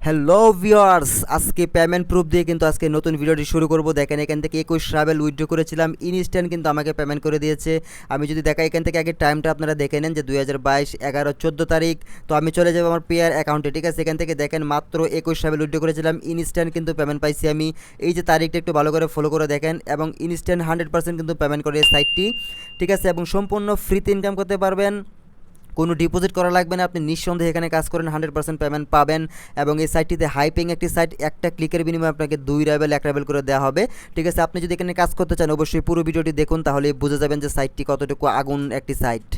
Hello viewers, আজকে payment proof দিয়ে কিন্তু আজকে নতুন ভিডিওটি শুরু করব। দেখেন এখান থেকে 21 ট্রাভেল উইথড্র করেছিলাম, ইনস্ট্যান্ট কিন্তু আমাকে পেমেন্ট করে দিয়েছে। আমি যদি দেখাই এখান থেকে আগে টাইমটা আপনারা দেখে নেন যে 2022 11 14 তারিখ। তো আমি চলে যাবো আমার পেয়ার অ্যাকাউন্টে, ঠিক আছে। এখান থেকে দেখেন মাত্র 21 ট্রাভেল উইথড্র করেছিলাম, ইনস্ট্যান্ট কিন্তু পেমেন্ট পাইছি আমি। এই যে তারিখটা একটু ভালো করে ফলো করে দেখেন, এবং ইনস্ট্যান্ট 100% কিন্তু পেমেন্ট করে এই সাইটটি, ঠিক আছে। এবং সম্পূর্ণ ফ্রিতে ইনকাম করতে পারবেন, কোনো ডিপোজিট করা লাগবে না। আপনি নিঃসন্দেহে এখানে কাজ করেন 100% পেমেন্ট পাবেন। এবং এই সাইটটিতে হাইপিং একটি সাইট, একটা ক্লিকের বিনিময়ে আপনাকে 2 রাবেল 1 রাবেল করে দেওয়া হবে, ঠিক আছে। আপনি যদি এখানে কাজ করতে চান অবশ্যই পুরো ভিডিওটি দেখুন, তাহলে বুঝে যাবেন যে সাইটটি কতটুকু আগুন একটি সাইট।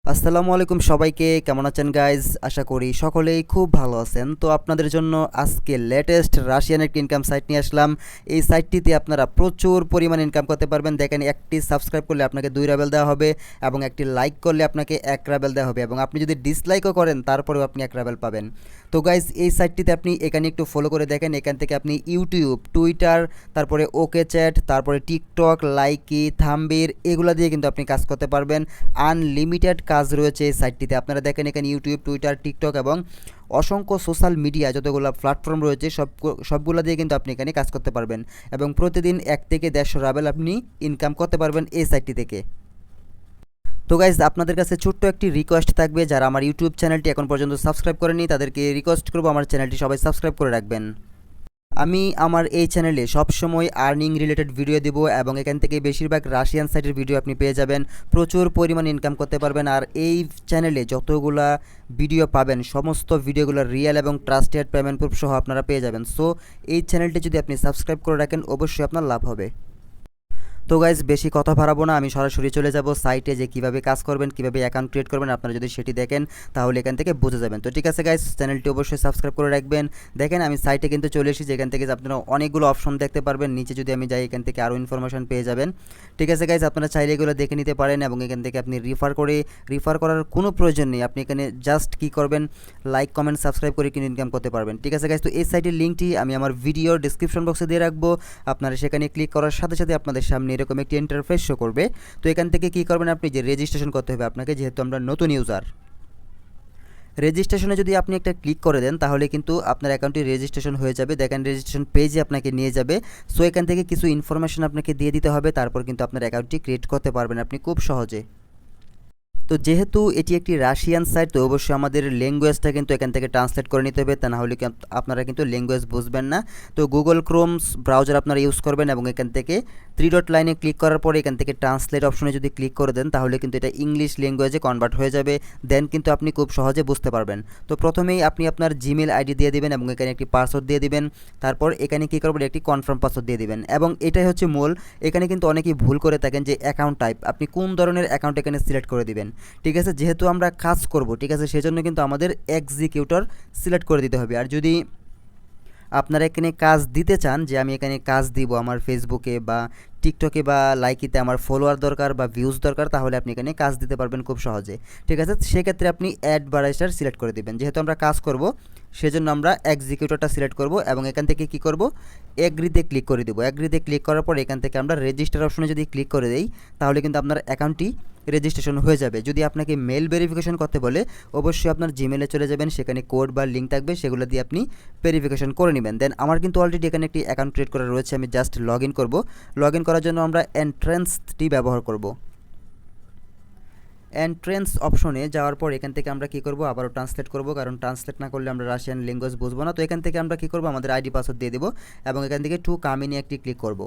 আসসালামু আলাইকুম সবাইকে, কেমন আছেন গাইজ? আশা করি সকলেই খুব ভালো আছেন। তো আপনাদের জন্য আজকে লেটেস্ট রাশিয়ান একটি ইনকাম সাইট নিয়ে আসলাম। এই সাইটটিতে আপনারা প্রচুর পরিমাণ ইনকাম করতে পারবেন। দেখেন, একটি সাবস্ক্রাইব করলে আপনাকে 2 রাবেল দেওয়া হবে, এবং একটি লাইক করলে আপনাকে 1 রাবেল দেওয়া হবে, এবং আপনি যদি ডিসলাইকও করেন তারপরেও আপনি 1 রাবেল পাবেন। তো গাইজ, এই সাইটটিতে আপনি এখানে একটু ফলো করে দেখেন। এখান থেকে আপনি ইউটিউব, টুইটার, তারপরে ওকে চ্যাট, তারপরে টিকটক, লাইকি, থাম্বির, এগুলো দিয়ে কিন্তু আপনি কাজ করতে পারবেন। আনলিমিটেড কাজ রয়েছে এই সাইটটিতে। আপনারা দেখেন এখানে ইউটিউব, টুইটার, টিকটক এবং অসংখ্য সোশ্যাল মিডিয়া যতগুলো প্ল্যাটফর্ম রয়েছে সবগুলো দিয়ে কিন্তু আপনি এখানে কাজ করতে পারবেন, এবং প্রতিদিন 1 থেকে 150 রাবেল আপনি ইনকাম করতে পারবেন এই সাইটটি থেকে। তো গাইজ, আপনাদের কাছে ছোট্ট একটি রিকোয়েস্ট থাকবে, যারা আমার ইউটিউব চ্যানেলটি এখন পর্যন্ত সাবস্ক্রাইব করেনি তাদেরকে রিকোয়েস্ট করবো আমার চ্যানেলটি সবাই সাবস্ক্রাইব করে রাখবেন। আমি আমার এই চ্যানেলে সবসময় আর্নিং রিলেটেড ভিডিও দেব, এবং এখান থেকে বেশিরভাগ রাশিয়ান সাইটের ভিডিও আপনি পেয়ে যাবেন। প্রচুর পরিমাণ ইনকাম করতে পারবেন। আর এই চ্যানেলে যতগুলা ভিডিও পাবেন সমস্ত ভিডিওগুলো রিয়েল এবং ট্রাস্টেড পেমেন্ট প্রুফ সহ আপনারা পেয়ে যাবেন। সো এই চ্যানেলটি যদি আপনি সাবস্ক্রাইব করে রাখেন অবশ্যই আপনার লাভ হবে। তো গাইজ, বেশি কথা বাড়াবো না, আমি সরাসরি চলে যাব সাইটে, যে কীভাবে কাজ করবেন, কীভাবে অ্যাকাউন্ট ক্রিয়েট করবেন। আপনারা যদি সেটি দেখেন তাহলে এখান থেকে বুঝে যাবেন। তো ঠিক আছে গাইজ, চ্যানেলটি অবশ্যই সাবস্ক্রাইব করে রাখবেন। দেখেন আমি সাইটে কিন্তু চলে এসেছি, যেখান থেকে আপনারা অনেকগুলো অপশন দেখতে পারবেন। নিচে যদি আমি যাই এখান থেকে আরও ইনফরমেশন পেয়ে যাবেন, ঠিক আছে গাইজ। আপনারা চাইলে এগুলো দেখে নিতে পারেন, এবং এখান থেকে আপনি রিফার করার কোনো প্রয়োজন নেই। আপনি এখানে জাস্ট কী করবেন, লাইক, কমেন্ট, সাবস্ক্রাইব করে কিন্তু ইনকাম করতে পারবেন, ঠিক আছে গাইজ। তো এই সাইটের লিঙ্কটি আমি আমার ভিডিওর ডিসক্রিপশন বক্সে দিয়ে রাখবো। আপনারা সেখানে ক্লিক করার সাথে সাথে আপনাদের সামনে এরকম একটি ইন্টারফেস শো করবে। তো এখান থেকে কী করবেন, আপনি যে রেজিস্ট্রেশন করতে হবে আপনাকে, যেহেতু আমরা নতুন ইউজার। রেজিস্ট্রেশনে যদি আপনি একটা ক্লিক করে দেন তাহলে কিন্তু আপনার অ্যাকাউন্টটি রেজিস্ট্রেশন হয়ে যাবে। দেখেন রেজিস্ট্রেশন পেজে আপনাকে নিয়ে যাবে। সো এখান থেকে কিছু ইনফরমেশন আপনাকে দিয়ে দিতে হবে, তারপর কিন্তু আপনার অ্যাকাউন্টটি ক্রিয়েট করতে পারবেন আপনি খুব সহজে। তো যেহেতু এটি একটি রাশিয়ান সাইট, তো অবশ্যই আমাদের ল্যাঙ্গুয়েজটা কিন্তু এখান থেকে ট্রান্সলেট করে নিতে হবে, তা না হলে আপনারা কিন্তু ল্যাঙ্গুয়েজ বুঝবেন না। তো গুগল ক্রোমস ব্রাউজার আপনারা ইউজ করবেন, এবং এখান থেকে 3 ডট লাইনে ক্লিক করার পরে এখান থেকে ট্রান্সলেট অপশনে যদি ক্লিক করে দেন তাহলে কিন্তু এটা ইংলিশ ল্যাঙ্গুয়েজে কনভার্ট হয়ে যাবে। দেন কিন্তু আপনি খুব সহজে বুঝতে পারবেন। তো প্রথমেই আপনি আপনার জিমেল আইডি দিয়ে দিবেন, এবং এখানে একটি পাসওয়ার্ড দিয়ে দিবেন। তারপর এখানে কী করবেন, একটি কনফার্ম পাসওয়ার্ড দিয়ে দিবেন, এবং এটাই হচ্ছে মূল। এখানে কিন্তু অনেকেই ভুল করে থাকেন যে অ্যাকাউন্ট টাইপ, আপনি কোন ধরনের অ্যাকাউন্ট এখানে সিলেক্ট করে দিবেন, ঠিক আছে। যেহেতু আমরা কাজ করব, ঠিক আছে, সেজন্য কিন্তু আমাদের এক্সিকিউটর সিলেক্ট করে দিতে হবে। আর যদি আপনারা এখানে কাজ দিতে চান, যে আমি এখানে কাজ দিব আমার ফেসবুকে বা টিকটকে বা লাইকিতে আমার ফলোয়ার দরকার বা ভিউজ দরকার, তাহলে আপনি এখানে কাজ দিতে পারবেন খুব সহজে, ঠিক আছে। সেক্ষেত্রে আপনি অ্যাড বারাইস্টার সিলেক্ট করে দেবেন। যেহেতু আমরা কাজ করব সেজন্য আমরা এক্সিকিউটরটা সিলেক্ট করব, এবং এখান থেকে কি করব, এগ্রিতে ক্লিক করে দেবো। এগ্রিতে ক্লিক করার পর এখান থেকে আমরা রেজিস্টার অপশনে যদি ক্লিক করে দেই তাহলে কিন্তু আপনার অ্যাকাউন্টটি রেজিস্ট্রেশন হয়ে যাবে। যদি আপনাকে মেল ভেরিফিকেশন করতে বলে অবশ্যই আপনার জিমেলে চলে যাবেন, সেখানে কোড বা লিঙ্ক থাকবে, সেগুলো দিয়ে আপনি ভেরিফিকেশন করে নেবেন। দেন আমার কিন্তু অলরেডি এখানে একটি অ্যাকাউন্ট ক্রিয়েট করা রয়েছে, আমি জাস্ট লগ ইন করবো। লগ ইন করার জন্য আমরা এন্ট্রেন্সটি ব্যবহার করব। এন্ট্রেন্স অপশনে যাওয়ার পর এখান থেকে আমরা কী করব, আবারও ট্রান্সলেট করব, কারণ ট্রান্সলেট না করলে আমরা রাশিয়ান ল্যাঙ্গুয়েজ বুঝবো না। তো এখান থেকে আমরা কী করব, আমাদের আইডি পাসওয়ার্ড দিয়ে দেবো, এবং এখান থেকে টু কামিনি একটি ক্লিক করব।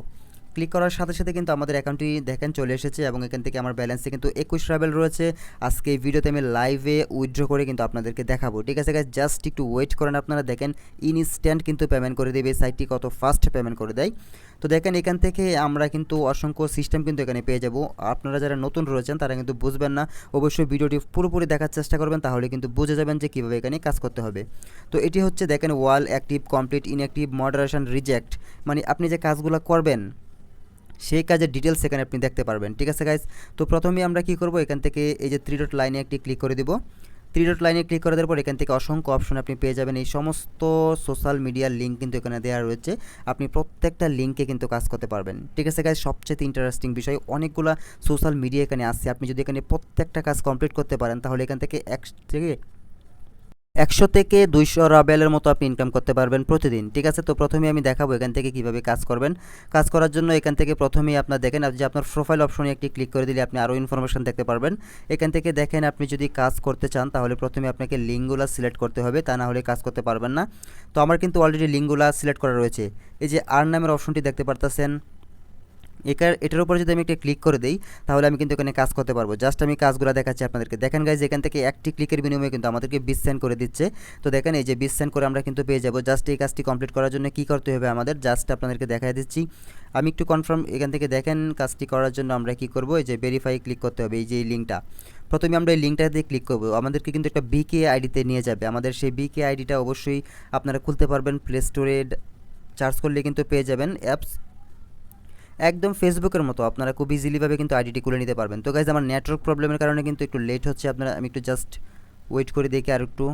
ক্লিক করার সাথে সাথে কিন্তু আমাদের অ্যাকাউন্টটি দেখেন চলে এসেছে, এবং এখান থেকে আমার ব্যালেন্সে কিন্তু 21 রাবেল রয়েছে। আজকে এই ভিডিওতে আমি লাইভে উইথড্র করে কিন্তু আপনাদেরকে দেখাবো, ঠিক আছে গাইস। জাস্ট একটু ওয়েট করেন, আপনারা দেখেন ইনস্ট্যান্ট কিন্তু পেমেন্ট করে দেবে সাইটটি, কত ফাস্ট পেমেন্ট করে দেয়। তো দেখেন এখান থেকে আমরা কিন্তু অসংখ্য সিস্টেম কিন্তু এখানে পেয়ে যাব। আপনারা যারা নতুন রয়েছেন তারা কিন্তু বুঝবেন না, অবশ্যই ভিডিওটি পুরোপুরি দেখার চেষ্টা করবেন, তাহলে কিন্তু বুঝে যাবেন যে কীভাবে এখানে কাজ করতে হবে। তো এটি হচ্ছে দেখেন all active, complete, inactive, moderation, reject, মানে আপনি যে কাজগুলো করবেন সেই কাজের ডিটেলস এখানে আপনি দেখতে পারবেন, ঠিক আছে গাইস। তো প্রথমেই আমরা কি করব, এখান থেকে এই যে 3 ডট লাইনে একটি ক্লিক করে দিব। 3 ডট লাইনে ক্লিক করে দেওয়ার পর এখান থেকে অসংখ্য অপশন আপনি পেয়ে যাবেন। এই সমস্ত সোশ্যাল মিডিয়ার লিঙ্ক কিন্তু এখানে দেওয়া রয়েছে, আপনি প্রত্যেকটা লিঙ্কে কিন্তু কাজ করতে পারবেন, ঠিক আছে গাইস। সবচেয়ে ইন্টারেস্টিং বিষয়, অনেকগুলো সোশ্যাল মিডিয়া এখানে আছে, আপনি যদি এখানে প্রত্যেকটা কাজ কমপ্লিট করতে পারেন তাহলে এখান থেকে 100 থেকে 200 রাবেলের মতো আপনি ইনকাম করতে পারবেন প্রতিদিন। ঠিক আছে, তো প্রথমে আমি দেখাবো এখান থেকে কিভাবে কাজ করবেন। কাজ করার জন্য এখান থেকে প্রথমেই আপনার দেখেন যে আপনার প্রোফাইল অপশনে একটি ক্লিক করে দিলে আপনি আরও ইনফরমেশন দেখতে পারবেন। এখান থেকে দেখেন আপনি যদি কাজ করতে চান তাহলে প্রথমে আপনাকে লিঙ্কগুলো সিলেক্ট করতে হবে, তা না হলে কাজ করতে পারবেন না। তো আমার কিন্তু অলরেডি লিঙ্কগুলো সিলেক্ট করা রয়েছে। এই যে আর নামের অপশনটি দেখতে পারতেছেন, এটার উপরে যদি আমি একটা ক্লিক করে দেই তাহলে আমি কিন্তু এখানে কাজ করতে পারবো। জাস্ট আমি কাজগুলো দেখাচ্ছি আপনাদেরকে। দেখেন গাইজ, এখান থেকে একটি ক্লিকের বিনিময়ে কিন্তু আমাদেরকে 20 সেন্ট করে দিচ্ছে। তো দেখেন এই যে 20 সেন্ট করে আমরা কিন্তু পেয়ে যাব। জাস্ট এই কাজটি কমপ্লিট করার জন্য কী করতে হবে আমাদের, জাস্ট আপনাদেরকে দেখাই দিচ্ছি। আমি একটু কনফার্ম, এখান থেকে দেখেন কাজটি করার জন্য আমরা কি করব, এই যে ভেরিফাই ক্লিক করতে হবে। এই যে এই লিঙ্কটা, প্রথমে আমরা এই লিঙ্কটা দিয়ে ক্লিক করব, আমাদেরকে কিন্তু একটা বিকে আইডিতে নিয়ে যাবে। আমাদের সেই বিকে আইডিটা অবশ্যই আপনারা খুলতে পারবেন, প্লে স্টোরে সার্চ করলে কিন্তু পেয়ে যাবেন অ্যাপস, একদম ফেসবুকের মতো আপনারা খুব ইজিলিভাবে কিন্তু আইডিটি খুলে নিতে পারবেন। তো গাইজ, আমার নেটওয়ার্ক প্রবলেমের কারণে কিন্তু একটু লেট হচ্ছে, আপনারা আমি একটু জাস্ট ওয়েট করে দেখি আর একটু।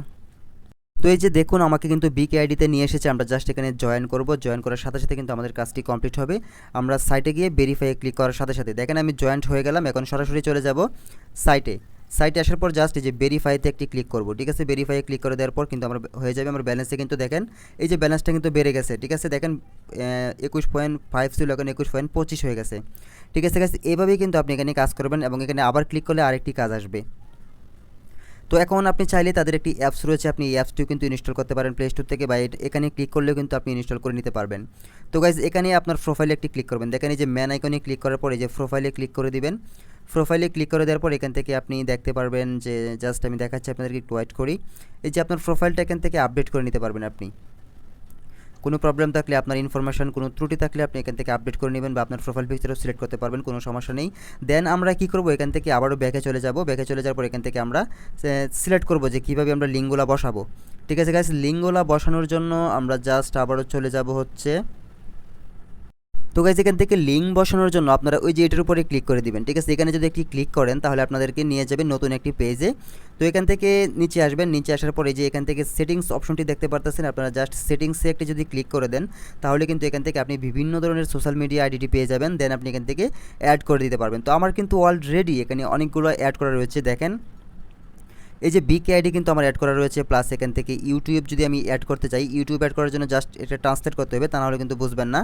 তো এই যে দেখুন আমাকে কিন্তু বিকে আইডিতে নিয়ে এসেছে, আমরা জাস্ট এখানে জয়েন করব। জয়েন করার সাথে সাথে কিন্তু আমাদের কাজটি কমপ্লিট হবে। আমরা সাইটে গিয়ে ভেরিফাই ক্লিক করার সাথে সাথে দেখেন আমি জয়েন্ট হয়ে গেলাম। এখন সরাসরি চলে যাব সাইটে। সাইটে আসার পর জাস্ট এই যে ভেরিফাইতে একটি ক্লিক করব। ঠিক আছে, ভেরিফাইয়ে ক্লিক করে দেওয়ার পর কিন্তু আমরা হয়ে যাবে। আমার ব্যালেন্সে কিন্তু দেখেন এই যে ব্যালেন্সটা কিন্তু বেড়ে গেছে। ঠিক আছে, দেখেন 21.5 ছিল, এখন 21.25 হয়ে গেছে। ঠিক আছে গাইস, এভাবেই কিন্তু আপনি এখানে কাজ করবেন এবং এখানে আবার ক্লিক করলে আরেকটি কাজ আসবে। তো এখন আপনি চাইলে তাদের একটি অ্যাপস রয়েছে, আপনি এই অ্যাপসটিও কিন্তু ইনস্টল করতে পারেন প্লে স্টোর থেকে, বা এখানে ক্লিক করলেও কিন্তু আপনি ইনস্টল করে নিতে পারবেন। তো গাইজ, এখানে আপনার প্রোফাইলে একটি ক্লিক করবেন। দেখেন এই যে ম্যান আইকনে ক্লিক করার পরে যে প্রোফাইলে ক্লিক করে দিবেন। প্রোফাইলে ক্লিক করে দেওয়ার পর এখান থেকে আপনি দেখতে পারবেন যে জাস্ট আমি দেখাচ্ছি আপনাদেরকে, একটু ওয়েট করি। এই যে আপনার প্রোফাইলটা এখান থেকে আপডেট করে নিতে পারবেন আপনি। কোনো প্রবলেম থাকলে, আপনার ইনফরমেশন কোনো ত্রুটি থাকলে আপনি এখান থেকে আপডেট করে নেবেন, বা আপনার প্রোফাইল পিকচারও সিলেক্ট করতে পারবেন, কোনো সমস্যা নেই। দেন আমরা কি করব, এখান থেকে আবারও ব্যাকে চলে যাব। ব্যাকে চলে যাওয়ার পর এখান থেকে আমরা সিলেক্ট করব যে কীভাবে আমরা লিঙ্কগুলো বসাবো। ঠিক আছে গাইস, লিঙ্কগুলো বসানোর জন্য আমরা জাস্ট আবারও চলে যাব হচ্ছে। তো গাইজ, এখান থেকে লিঙ্ক বসানোর জন্য আপনারা ওই যে এটার উপরে ক্লিক করে দিবেন। ঠিক আছে, এখানে যদি একটি ক্লিক করেন তাহলে আপনাদেরকে নিয়ে যাবেন নতুন একটি পেজে। তো এখান থেকে নিচে আসবেন, নিচে আসার পরে যে এখান থেকে সেটিংস অপশনটি দেখতে পারতেছেন, আপনারা জাস্ট সেটিংসে একটি যদি ক্লিক করে দেন তাহলে কিন্তু এখান থেকে আপনি বিভিন্ন ধরনের সোশ্যাল মিডিয়া আইডিটি পেয়ে যাবেন। দেন আপনি এখান থেকে অ্যাড করে দিতে পারবেন। তো আমার কিন্তু অলরেডি এখানে অনেকগুলো অ্যাড করা রয়েছে। দেখেন এই যে বিকে আইডি কিন্তু আমার অ্যাড করা রয়েছে, প্লাস এখান থেকে ইউটিউব যদি আমি অ্যাড করতে চাই, ইউটিউব অ্যাড করার জন্য জাস্ট এটা ট্রান্সলেট করতে হবে, তা নাহলে কিন্তু বুঝবেন না।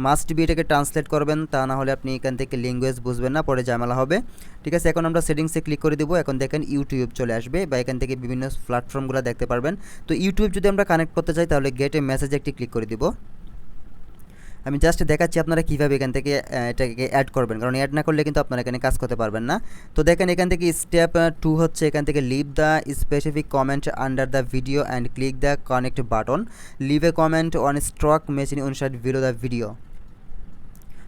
মাস্ট বি এটাকে ট্রান্সলেট করবেন, তা না হলে আপনি এখান থেকে ল্যাঙ্গুয়েজ বুঝবেন না, পরে ঝামেলা হবে। ঠিক আছে, এখন আমরা সেটিংসে ক্লিক করে দেবো। এখন দেখেন ইউটিউব চলে আসবে, বা এখান থেকে বিভিন্ন প্ল্যাটফর্মগুলো দেখতে পারবেন। তো ইউটিউব যদি আমরা কানেক্ট করতে চাই তাহলে গেট এ মেসেজ একটি ক্লিক করে দিব। আমি জাস্ট দেখাচ্ছি আপনারা কীভাবে এখান থেকে এটাকে অ্যাড করবেন, কারণ অ্যাড না করলে কিন্তু আপনারা এখানে কাজ করতে পারবেন না। তো দেখেন এখান থেকে স্টেপ 2 হচ্ছে, এখান থেকে leave the specific comment under the video and click the connect button, leave a comment on struck machine inside below the video.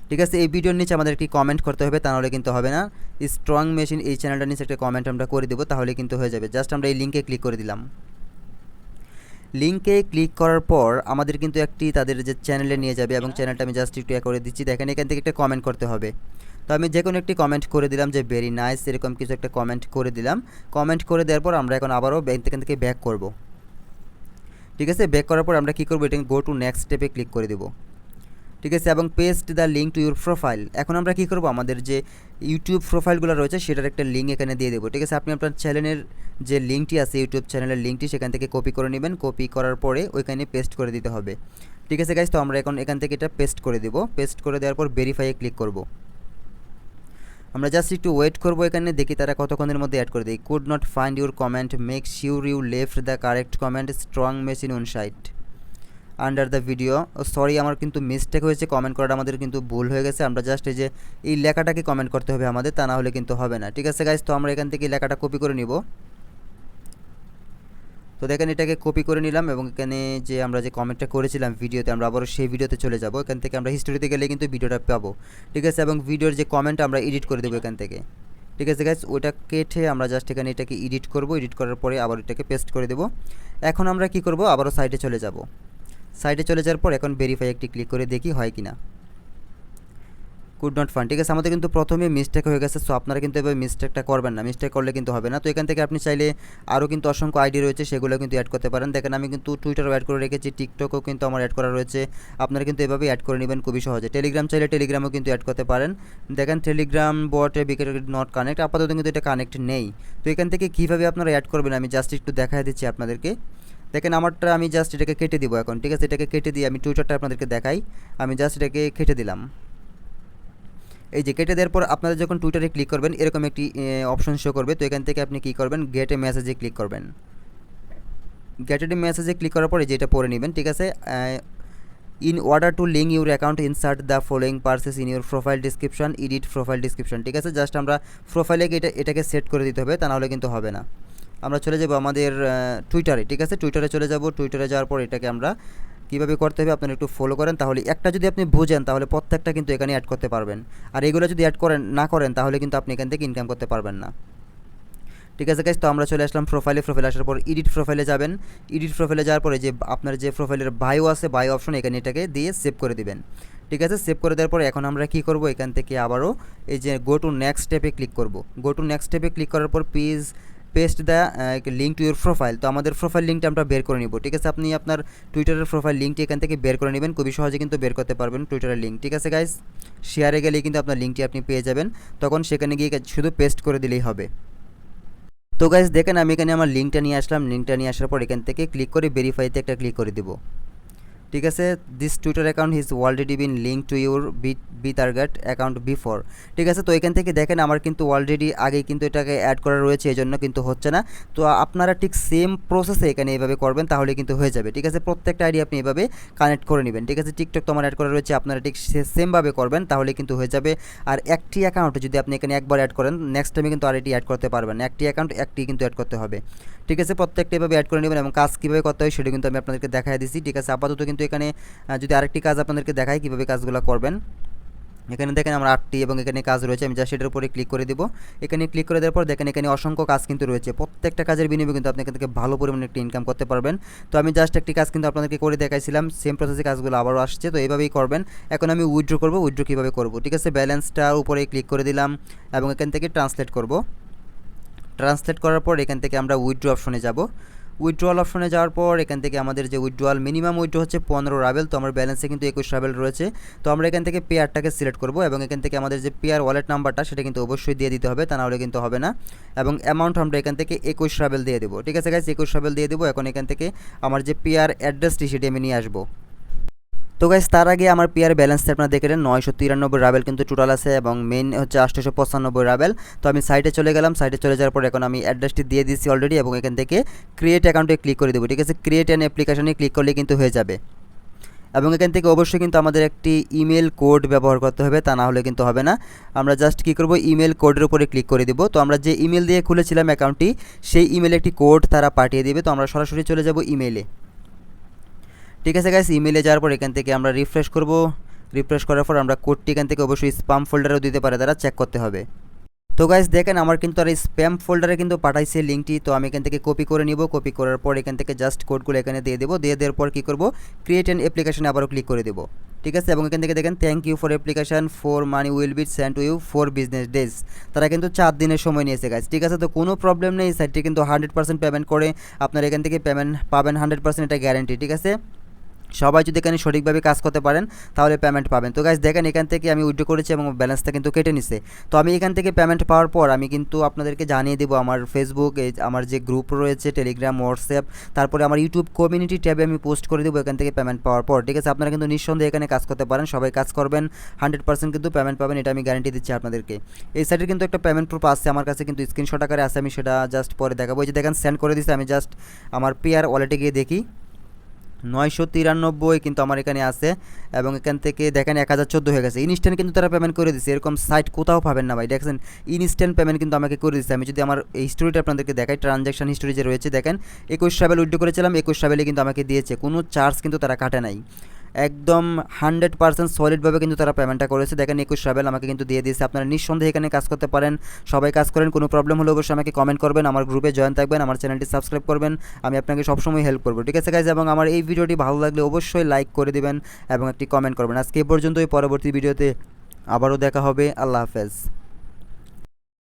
ঠিক আছে, এই ভিডিওর নিচে আমাদের একটি কমেন্ট করতে হবে, তা নাহলে কিন্তু হবে না। স্ট্রং মেশিন এই চ্যানেলটার নিচে একটা কমেন্ট আমরা করে দেবো, তাহলে কিন্তু হয়ে যাবে। জাস্ট আমরা এই লিঙ্কে ক্লিক করে দিলাম। লিঙ্কে ক্লিক করার পর আমাদের কিন্তু একটি তাদের যে চ্যানেলে নিয়ে যাবে, এবং চ্যানেলটা আমি জাস্ট একটু করে দিচ্ছি। দেখেন এখান থেকে একটা কমেন্ট করতে হবে। তো আমি যে কোনো একটি কমেন্ট করে দিলাম যে ভেরি নাইস, এরকম কিছু একটা কমেন্ট করে দিলাম। কমেন্ট করে দেওয়ার পর আমরা এখন আবারও এখান থেকে ব্যাক করব। ঠিক আছে, ব্যাক করার পর আমরা কী করবো, এটা গো টু নেক্সট স্টেপে ক্লিক করে দেবো। ঠিক আছে, এবং paste the link to your profile. এখন আমরা কী করবো, আমাদের যে ইউটিউব প্রোফাইলগুলো রয়েছে সেটার একটা লিঙ্ক এখানে দিয়ে দেবো। ঠিক আছে, আপনি আপনার চ্যানেলের যে লিঙ্কটি আছে, ইউটিউব চ্যানেলের লিঙ্কটি সেখান থেকে কপি করে নেবেন। কপি করার পরে ওইখানে পেস্ট করে দিতে হবে। ঠিক আছে গাইস, তো আমরা এখন এখান থেকে এটা পেস্ট করে দেবো। পেস্ট করে দেওয়ার পর ভেরিফাইয়ে ক্লিক করব। আমরা জাস্ট একটু ওয়েট করবো, এখানে দেখি তারা কতক্ষণের মধ্যে অ্যাড করে দেয়। Could not find your comment, make sure you left the correct comment, strong machine on site under the video. Sorry, আমার কিন্তু মিস্টেক হয়েছে, কমেন্ট করাটা আমাদের কিন্তু ভুল হয়ে গেছে। আমরা জাস্ট এই যে এই লেখাটাকে কমেন্ট করতে হবে আমাদের, তা না হলে কিন্তু হবে না। ঠিক আছে গাইস, তো আমরা এখান থেকে লেখাটা কপি করে নিব। তো দেখেন এটাকে কপি করে নিলাম, এবং এখানে যে আমরা যে কমেন্টটা করেছিলাম ভিডিওতে, আমরা আবারও সেই ভিডিওতে চলে যাব। এখান থেকে আমরা হিস্টোরিতে গেলে কিন্তু ভিডিওটা পাবো। ঠিক আছে, এবং ভিডিওর যে কমেন্ট আমরা এডিট করে দেবো এখান থেকে। ঠিক আছে গাইস, ওটা কেটে আমরা জাস্ট এখানে এটাকে এডিট করব। এডিট করার পরে আবার এটাকে পেস্ট করে দেবো। এখন আমরা কি করব, আবারও সাইটে চলে যাব। সাইটে চলে যাওয়ার পর এখন ভেরিফাই একটি ক্লিক করে দেখি হয় কি না। কুড নট ফান্ড, ঠিক আছে, আমাদের কিন্তু প্রথমে মিস্টেক হয়ে গেছে। সো আপনারা কিন্তু এভাবে মিস্টেকটা করবেন না, মিস্টেক করলে কিন্তু হবে না। তো এখান থেকে আপনি চাইলে আরও কিন্তু অসংখ্য আইডি রয়েছে, সেগুলো কিন্তু অ্যাড করতে পারেন। দেখেন আমি কিন্তু টুইটারও অ্যাড করে রেখেছি, টিকটকও কিন্তু আমার অ্যাড করা রয়েছে। আপনারা কিন্তু এভাবেই অ্যাড করে নেবেন খুবই সহজে। টেলিগ্রাম চাইলে টেলিগ্রামও কিন্তু অ্যাড করতে পারেন। দেখেন টেলিগ্রাম বটে বিকেট নট কানেক্ট, আপাতত কিন্তু এটা কানেক্ট নেই। তো এখান থেকে কীভাবে আপনারা অ্যাড করবেন আমি জাস্ট একটু দেখাই দিচ্ছি আপনাদেরকে। দেখেন আমারটা আমি জাস্ট এটাকে কেটে দিব এখন, ঠিক আছে, এটাকে কেটে দিয়ে আমি টুইটারটা আপনাদেরকে দেখাই। আমি জাস্ট এটাকে কেটে দিলাম। এই যে কেটে দেওয়ার পর আপনারা যখন টুইটারে ক্লিক করবেন এরকম একটি অপশন শো করবে। তো এখান থেকে আপনি কী করবেন, গেট এ মেসেজে ক্লিক করবেন। গেট এ মেসেজে ক্লিক করার পরে যেটা পড়ে নেবেন, ঠিক আছে। In order to link your account insert the following purchase in your profile description, edit profile description, ঠিক আছে। জাস্ট আমরা প্রোফাইলে এটাকে সেট করে দিতে হবে, তা নাহলে কিন্তু হবে না। আমরা চলে যাব আমাদের টুইটারে, ঠিক আছে, টুইটারে চলে যাব। টুইটারে যাওয়ার পর এটাকে আমরা কীভাবে করতে হবে আপনারা একটু ফলো করেন, তাহলে একটা যদি আপনি বুঝেন তাহলে প্রত্যেকটা কিন্তু এখানে অ্যাড করতে পারবেন। আর এগুলো যদি অ্যাড করেন তাহলে কিন্তু আপনি এখান থেকে ইনকাম করতে পারবেন না, ঠিক আছে গাইস। তো আমরা চলে আসলাম প্রোফাইলে আসার পর এডিট প্রোফাইলে যাবেন। এডিট প্রোফাইলে যাওয়ার পরে যে আপনার যে প্রোফাইলের বায়ো আছে, বায়ো অপশন এখানে এটাকে দিয়ে সেভ করে দিবেন, ঠিক আছে। সেভ করে দেওয়ার পরে এখন আমরা কী করব, এখান থেকে আবারও এই যে গো টু নেক্সট স্টেপে ক্লিক করব। গো টু নেক্সট স্টেপে ক্লিক করার পর paste the link to your profile. তো আমাদের প্রোফাইল লিঙ্কটা আমরা বের করে নিব, ঠিক আছে। আপনি আপনার টুইটারের প্রোফাইল লিঙ্কটি এখান থেকে বের করে নেবেন, খুবই সহজে কিন্তু বের করতে পারবেন টুইটারের লিঙ্ক, ঠিক আছে গাইস। শেয়ারে গেলেই কিন্তু আপনার লিঙ্কটি আপনি পেয়ে যাবেন, তখন সেখানে গিয়ে শুধু পেস্ট করে দিলেই হবে। তো গাইস দেখেন আমি এখানে আমার লিঙ্কটা নিয়ে আসলাম। লিঙ্কটা নিয়ে আসার পর এখান থেকে ক্লিক করে ভেরিফাইতে একটা ক্লিক করে দেবো, ঠিক আছে। This Twitter account has already been link to your B target account before, ঠিক আছে। তো এখান থেকে দেখেন আমার কিন্তু অলরেডি আগেই কিন্তু এটাকে অ্যাড করা রয়েছে, এই জন্য কিন্তু হচ্ছে না। তো আপনারা ঠিক সেম প্রসেসে এখানে এভাবে করবেন, তাহলে কিন্তু হয়ে যাবে, ঠিক আছে। প্রত্যেকটা আইডি আপনি এভাবে কানেক্ট করে নেবেন, ঠিক আছে। টিকটক তো আমার অ্যাড করা রয়েছে, আপনারা ঠিক সেমভাবে করবেন, তাহলে কিন্তু হয়ে যাবে। আর একটি অ্যাকাউন্ট যদি আপনি এখানে একবার অ্যাড করেন, নেক্সট টাইমে কিন্তু আর এটি অ্যাড করতে পারবেন। একটি অ্যাকাউন্ট একটি কিন্তু অ্যাড করতে হবে, ঠিক আছে। প্রত্যেকটা এভাবে অ্যাড করে নেবেন এবং কাজ কীভাবে করতে হয় সেটা কিন্তু আমি আপনাদেরকে দেখাই দিচ্ছি, ঠিক আছে। আপাতত কিন্তু এখানে যদি আরেকটি কাজ আপনাদেরকে দেখাই কীভাবে কাজগুলো করবেন, এখানে দেখেন আমার 8টি এবং এখানে কাজ রয়েছে। আমি জাস্ট সেটার উপরে ক্লিক করে দেবো। এখানে ক্লিক করে দেওয়ার পর দেখেন এখানে অসংখ্য কাজ কিন্তু রয়েছে, প্রত্যেকটা কাজের বিনিময়ে কিন্তু আপনি এখান থেকে ভালো পরিমাণে একটি ইনকাম করতে পারবেন। তো আমি জাস্ট একটি কাজ কিন্তু আপনাদেরকে করে দেখাইছিলাম, সেম প্রসেসে কাজগুলো আবারও আসছে, তো এইভাবেই করবেন। এখন আমি উইথড্র করব, উইথড্র কীভাবে করব, ঠিক আছে। ব্যালেন্সটার উপরে ক্লিক করে দিলাম এবং এখান থেকে ট্রান্সলেট করব। ট্রান্সলেট করার পর এখান থেকে আমরা উইথড্র অপশনে যাব। উইথড্রয়াল অপশনে যাওয়ার পর এখান থেকে আমাদের যে উইথড্রয়াল মিনিমাম উইথড্র হচ্ছে 15 রাবেল, তো আমার ব্যালেন্সে কিন্তু 21 রাবেল রয়েছে। তো আমরা এখান থেকে পেয়ারটাকে সিলেক্ট করব এবং এখান থেকে আমাদের যে পেয়ার ওয়ালেট নাম্বারটা সেটা কিন্তু অবশ্যই দিয়ে দিতে হবে, তা নাহলে কিন্তু হবে না। এবং অ্যামাউন্ট আমরা এখান থেকে 21 রাবেল দিয়ে দেবো, ঠিক আছে গাইস, 21 রাবেল দিয়ে দেবো। এখন এখান থেকে আমার যে পেয়ার অ্যাড্রেসটি সেটি আমি নিয়ে আসবো। তো গাইস তার আগে আমার পেয়ার ব্যালেন্সটা আপনারা দেখে নেন, 993 রাবেল কিন্তু টোটাল আছে এবং মেইন হচ্ছে 895 রাবেল। তো আমি সাইটে চলে গেলাম, সাইটে চলে যাওয়ার পর এখন আমি অ্যাড্রেসটি দিয়ে দিচ্ছি অলরেডি এবং এখান থেকে ক্রিয়েট অ্যাকাউন্টে ক্লিক করে দেবো, ঠিক আছে। ক্রিয়েট অ্যান অ্যাপ্লিকেশনে ক্লিক করলে কিন্তু হয়ে যাবে এবং এখান থেকে অবশ্যই কিন্তু আমাদের একটি ইমেল কোড ব্যবহার করতে হবে, তা না হলে কিন্তু হবে না। আমরা জাস্ট কী করব, ইমেল কোডের উপরে ক্লিক করে দেবো। তো আমরা যে ইমেল দিয়ে খুলেছিলাম অ্যাকাউন্টটি সেই ইমেলে একটি কোড তারা পাঠিয়ে দেবে। তো আমরা সরাসরি চলে যাব ইমেলে, ঠিক আছে গাইস। ইমেলে যাওয়ার পর এখান থেকে আমরা রিফ্রেশ করব। রিফ্রেশ করার পর আমরা কোডটি এখান থেকে অবশ্যই স্প্যাম ফোল্ডারেও দিতে পারে, তারা চেক করতে হবে। তো গাইস দেখেন আমার কিন্তু আর এই স্প্যাম ফোল্ডারে কিন্তু পাঠাইছে লিঙ্কটি, তো আমি এখান থেকে কপি করে নিব। কপি করার পর এখান থেকে জাস্ট কোডগুলো এখানে দিয়ে দেবো। দিয়ে দেওয়ার পর কী করব, ক্রিয়েট অ্যান অ্যাপ্লিকেশনে আবারও ক্লিক করে দেবো, ঠিক আছে। এবং এখান থেকে দেখেন thank you for application for money will be send to you 4 business days. তারা কিন্তু 4 দিনের সময় নিয়েছে গাইস, ঠিক আছে। তো কোনো প্রবলেম নেই, সাইটটি কিন্তু 100% পেমেন্ট করে আপনারা এখান থেকে পেমেন্ট পাবেন 100%, এটা গ্যারান্টি, ঠিক আছে। সবাই যদি এখানে সঠিকভাবে কাজ করতে পারেন তাহলে পেমেন্ট পাবেন। তো গাইস দেখেন এখান থেকে আমি উইথড্র করেছি এবং ব্যালেন্সটা কিন্তু কেটে নিছে। তো আমি এখান থেকে পেমেন্ট পাওয়ার পর আমি কিন্তু আপনাদেরকে জানিয়ে দেবো আমার ফেসবুক, আমার যে গ্রুপ রয়েছে, টেলিগ্রাম, হোয়াটসঅ্যাপ, তারপরে আমার ইউটিউব কমিউনিটি ট্যাবে আমি পোস্ট করে দেবো এখান থেকে পেমেন্ট পাওয়ার পর, ঠিক আছে। আপনারা কিন্তু নিঃসন্দেহে এখানে কাজ করতে পারেন, সবাই কাজ করবেন, 100% কিন্তু পেমেন্ট পাবেন, এটা আমি গ্যারান্টি দিচ্ছি আপনাদেরকে। এই সাইটের কিন্তু একটা পেমেন্ট প্রুফ আছে আমার কাছে, কিন্তু স্ক্রিনশট আকারে আছে, আমি সেটা জাস্ট পরে দেখাবো। এই যে দেখেন সেন্ড করে দিচ্ছে, আমি জাস্ট আমার পেয়ার ওয়ালেটে গিয়ে দেখি 993 কিন্তু আমার এখানে আছে এবং এখান থেকে দেখেন 1014 হয়ে গেছে। ইনস্ট্যান্ট কিন্তু তারা পেমেন্ট করে দিচ্ছে, এরকম সাইট কোথাও পাবেন না ভাই, দেখছেন ইনস্ট্যান্ট পেমেন্ট কিন্তু আমাকে করে দিচ্ছে। আমি যদি আমার এই হিস্টোরিটা আপনাদেরকে দেখাই, ট্রানজ্যাকশন হিস্টোরি যে রয়েছে দেখেন 21 রাবেল উইথড্র করেছিলাম, 21 রাবেলে কিন্তু আমাকে দিয়েছে, কোনো চার্জ কিন্তু তারা কাটে নাই, একদম 100% সলিডভাবে কিন্তু তারা পেমেন্টটা করেছে। দেখেন 21 রাবেল আমাকে কিন্তু দিয়ে দিয়েছে। আপনারা নিঃসন্দেহে এখানে কাজ করতে পারেন, সবাই কাজ করেন। কোনো প্রবলেম হলে অবশ্যই আমাকে কমেন্ট করবেন, আমার গ্রুপে জয়েন থাকবেন, আমার চ্যানেলটি সাবস্ক্রাইব করবেন, আমি আপনাকে সবসময় হেল্প করবো, ঠিক আছে গাইজ। এবং আমার এই ভিডিওটি ভালো লাগলে অবশ্যই লাইক করে দিবেন এবং একটি কমেন্ট করবেন। আজকে এই পর্যন্তই, পরবর্তী ভিডিওতে আবারও দেখা হবে। আল্লাহ হাফেজ।